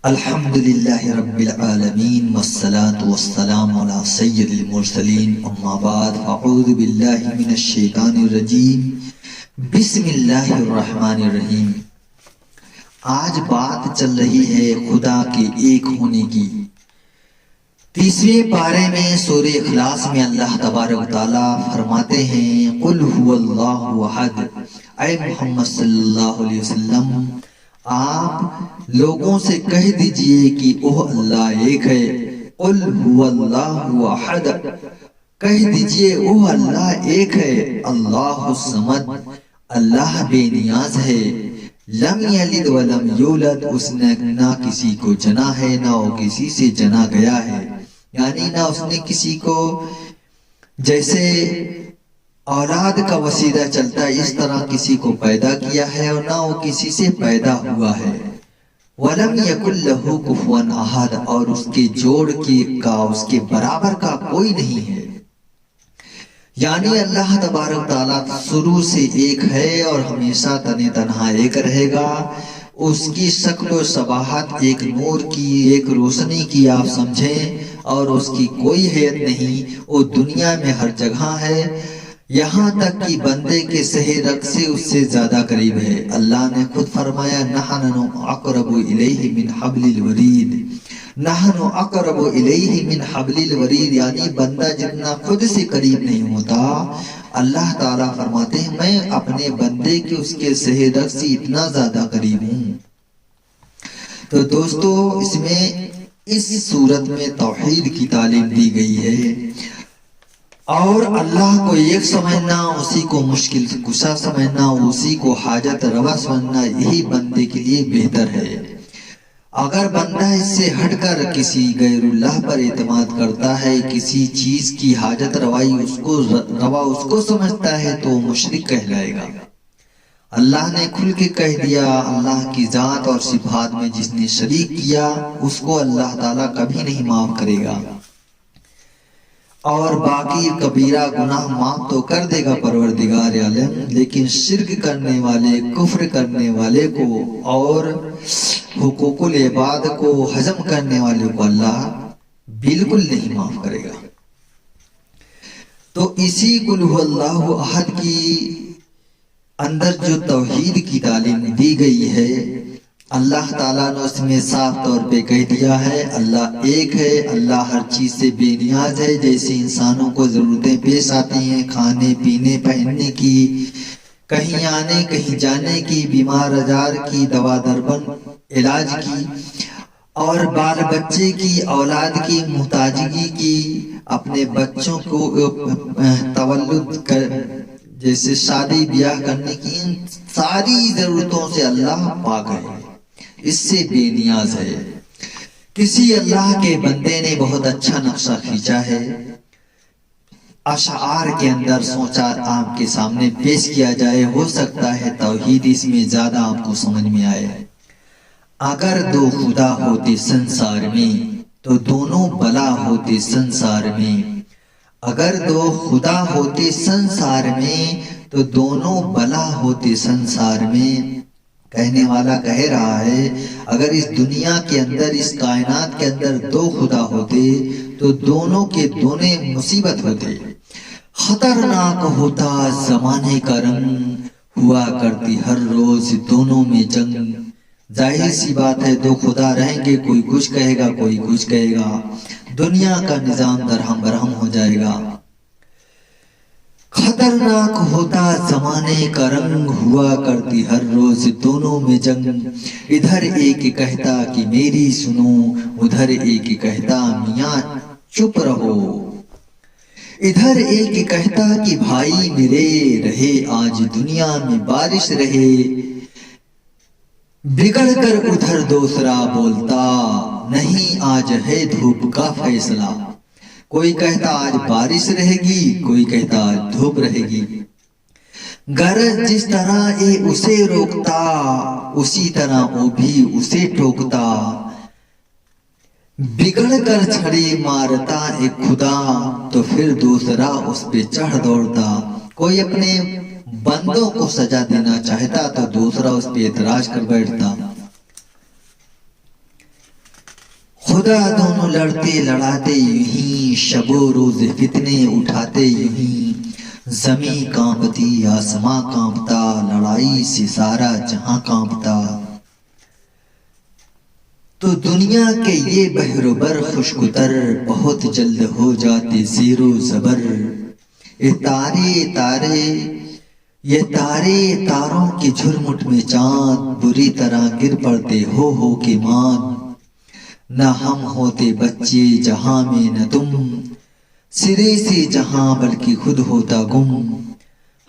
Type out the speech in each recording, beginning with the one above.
الحمد للہ رب العالمین والصلاة والسلام علی سید المرسلین اما بعد فاعوذ باللہ من الشیطان الرجیم بسم اللہ الرحمن الرحیم۔ آج بات چل رہی ہے خدا کے ایک ہونے کی۔ 30ویں پارے میں سورہ اخلاص میں اللہ تبارک و تعالیٰ فرماتے ہیں قل هو اللہ احد، اے محمد صلی اللہ علیہ وسلم آپ لوگوں سے کہہ دیجئے کہ وہ اللہ ایک ہے۔ قل هو اللہ احد، کہہ دیجئے وہ اللہ ایک ہے۔ اللہ الصمد، اللہ بے نیاز ہے۔ لم یلد ولم یولد، اس نے نہ کسی کو جنا ہے نہ وہ کسی سے جنا گیا ہے، یعنی نہ اس نے کسی کو جیسے اولاد کا وسیلہ چلتا ہے اس طرح کسی کو پیدا کیا ہے اور نہ وہ کسی سے پیدا ہوا ہے۔ وَلَمْ يَكُنْ لَهُ كُفُوًا أَحَدٌ، اور اس کے جوڑ کا اس کے برابر کا کوئی نہیں ہے۔ یعنی اللہ تبارک تعالیٰ شروع سے ایک ہے اور ہمیشہ تنہا ایک رہے گا۔ اس کی شکل و شباہت ایک نور کی، ایک روشنی کی آپ سمجھیں، اور اس کی کوئی حیت نہیں۔ وہ دنیا میں ہر جگہ ہے، یہاں تک کہ بندے کے صحیح رگ سے اس سے زیادہ قریب ہے۔ اللہ نے خود فرمایا نحن اقرب الیہ من حبل الورید، نحن اقرب الیہ من حبل الورید، یعنی بندہ جتنا خود سے قریب نہیں ہوتا، اللہ تعالیٰ فرماتے ہیں میں اپنے بندے کے اس کے صحیح رگ سے اتنا زیادہ قریب ہوں۔ تو دوستو اس صورت میں توحید کی تعلیم دی گئی ہے، اور اللہ کو ایک سمجھنا، اسی کو مشکل کشا سمجھنا، اسی کو حاجت روا سمجھنا، یہی بندے کے لیے بہتر ہے۔ اگر بندہ اس سے ہٹ کر کسی غیر اللہ پر اعتماد کرتا ہے، کسی چیز کی حاجت روائی اس کو سمجھتا ہے تو وہ مشرک کہلائے گا۔ اللہ نے کھل کے کہہ دیا اللہ کی ذات اور صفات میں جس نے شریک کیا اس کو اللہ تعالیٰ کبھی نہیں معاف کرے گا، اور باقی کبیرہ گناہ معاف تو کر دے گا پروردگار عالم، لیکن شرک کرنے والے، کفر کرنے والے کو اور حقوق العباد کو ہضم کرنے والے کو اللہ بالکل نہیں معاف کرے گا۔ تو اسی قل هو اللہ احد کی اندر جو توحید کی تعلیم دی گئی ہے، اللہ تعالیٰ نے اس میں صاف طور پہ کہہ دیا ہے اللہ ایک ہے، اللہ ہر چیز سے بے نیاز ہے۔ جیسے انسانوں کو ضرورتیں پیش آتی ہیں، کھانے پینے پہننے کی، کہیں آنے کہیں جانے کی، بیمار آزار کی، دوا دربن علاج کی، اور بال بچے کی، اولاد کی محتاجگی کی، اپنے بچوں کو تولد جیسے شادی بیاہ کرنے کی، ان ساری ضرورتوں سے اللہ پاک ہے، اس سے بے نیاز ہے۔ کسی اللہ کے بندے نے بہت اچھا نقشہ کھینچا ہے، اشعار کے اندر سوچا آپ کے سامنے پیش کیا جائے، ہو سکتا ہے توحید اس میں زیادہ آپ کو سمجھ میں آئے۔ اگر دو خدا ہوتے سنسار میں تو دونوں بلا ہوتے سنسار میں، اگر دو خدا ہوتے سنسار میں تو دونوں بلا ہوتے سنسار میں۔ کہنے والا کہہ رہا ہے اگر اس دنیا کے اندر، اس کائنات کے اندر دو خدا ہوتے تو دونوں کے دونوں مصیبت ہوتے، خطرناک ہوتا زمانے کا رنگ، ہوا کرتی ہر روز دونوں میں جنگ۔ ظاہر سی بات ہے دو خدا رہیں گے، کوئی کچھ کہے گا کوئی کچھ کہے گا، دنیا کا نظام درہم برہم ہو جائے گا۔ خطرناک ہوتا زمانے کا رنگ، ہوا کرتی ہر روز دونوں میں جنگ۔ ادھر ایک کہتا کہ میری سنو، ادھر ایک کہتا میاں چپ رہو، ادھر ایک کہتا کہ بھائی میرے رہے آج دنیا میں بارش رہے، بگڑ کر ادھر دوسرا بولتا نہیں آج ہے دھوپ کا فیصلہ۔ کوئی کہتا آج بارش رہے گی، کوئی کہتا آج دھوپ رہے گی۔ غرض جس طرح اے اسے روکتا اسی طرح وہ بھی اسے ٹوکتا، بگڑ کر چھڑی مارتا ایک خدا تو پھر دوسرا اس پہ چڑھ دوڑتا۔ کوئی اپنے بندوں کو سزا دینا چاہتا تو دوسرا اس پہ اعتراض کر بیٹھتا۔ خدا دونوں لڑتے لڑاتے یوں ہی، شب و روز فتنے اٹھاتے یوں ہی، زمیں کانپتی آسماں کانپتا، لڑائی سے سارا جہاں کانپتا۔ تو دنیا کے یہ بحر و بر خشک و تر، بہت جلد ہو جاتے زیر و زبر۔ یہ تارے تاروں کے جھرمٹ میں چاند، بری طرح گر پڑتے ہو کے مان۔ نہ ہم ہوتے بچے جہاں میں نہ تم، سرے سے جہاں بلکہ خود ہوتا گم۔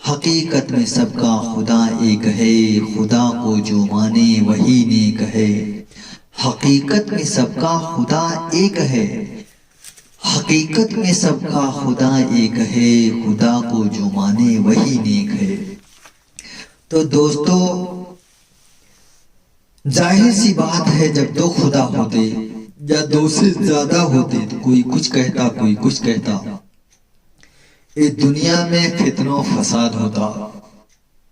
حقیقت میں سب کا خدا ایک ہے، خدا کو جو مانے وہی نیک ہے۔ حقیقت میں سب کا خدا ایک ہے، حقیقت میں سب کا خدا ایک ہے، خدا کو جو مانے وہی نیک ہے۔ تو دوستو، ظاہر سی بات ہے جب دو خدا ہوتے یا دو سے زیادہ ہوتے تو کوئی کچھ کہتا کوئی کچھ کہتا، اس دنیا میں فتنہ و فساد ہوتا،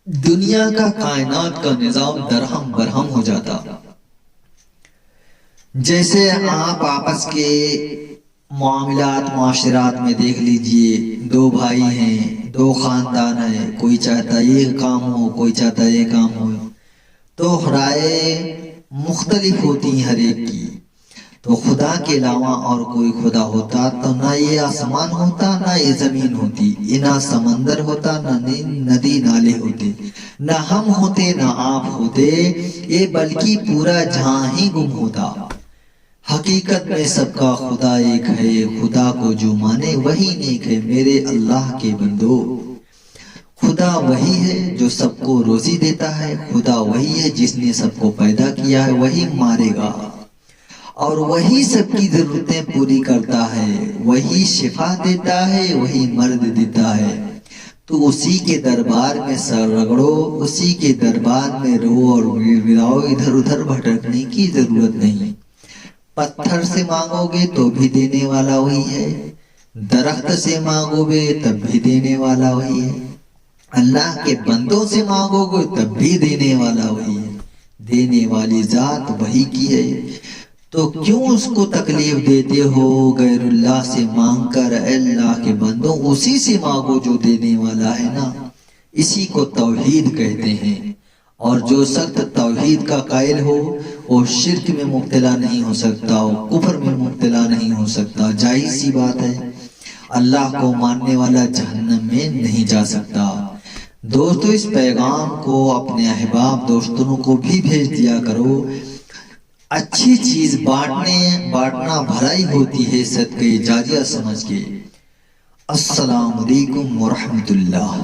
دنیا کا کائنات کا نظام درہم برہم ہو جاتا۔ جیسے آپ آپس کے معاملات معاشرات میں دیکھ لیجئے، دو بھائی ہیں، دو خاندان ہیں، کوئی چاہتا یہ کام ہو کوئی چاہتا یہ کام ہو، تو رائے مختلف ہوتی ہیں ہر ایک کی۔ تو خدا کے علاوہ اور کوئی خدا ہوتا تو نہ یہ آسمان ہوتا نہ یہ زمین ہوتی، نہ سمندر ہوتا نہ ندی نالے ہوتے، نہ ہم ہوتے نہ آپ ہوتے، یہ بلکہ پورا جہاں ہی گم ہوتا۔ حقیقت میں سب کا خدا ایک ہے، خدا کو جو مانے وہی نیک ہے۔ میرے اللہ کے بندو، خدا وہی ہے جو سب کو روزی دیتا ہے، خدا وہی ہے جس نے سب کو پیدا کیا ہے، وہی مارے گا، اور وہی سب کی ضرورتیں پوری کرتا ہے، وہی شفا دیتا ہے، وہی مرد دیتا ہے۔ تو اسی کے دربار میں سر رگڑو، اسی کے دربار میں رو اور گڑاؤ، ادھر ادھر بھٹکنے کی ضرورت نہیں۔ پتھر سے مانگو گے تو بھی دینے والا وہی ہے، درخت سے مانگو گے تب بھی دینے والا وہی ہے، اللہ کے بندوں سے مانگو گے تب بھی دینے والا وہی ہے، دینے والی ذات وہی کی ہے۔ تو کیوں اس کو تکلیف دیتے ہو غیر اللہ سے مانگ کر؟ اے اللہ کے بندوں، اسی سے مانگو جو دینے والا ہے نا، اسی کو توحید کہتے ہیں۔ اور جو سخت توحید کا قائل ہو وہ شرک میں مبتلا نہیں ہو سکتا، وہ کفر میں مبتلا نہیں ہو سکتا۔ جائز سی بات ہے، اللہ کو ماننے والا جہنم میں نہیں جا سکتا۔ دوستو، اس پیغام کو اپنے احباب دوستوں کو بھی بھیج دیا کرو۔ اچھی چیز بانٹنا بھلائی ہوتی ہے، صدقہ جاریہ سمجھ کے۔ السلام علیکم ورحمۃ اللہ۔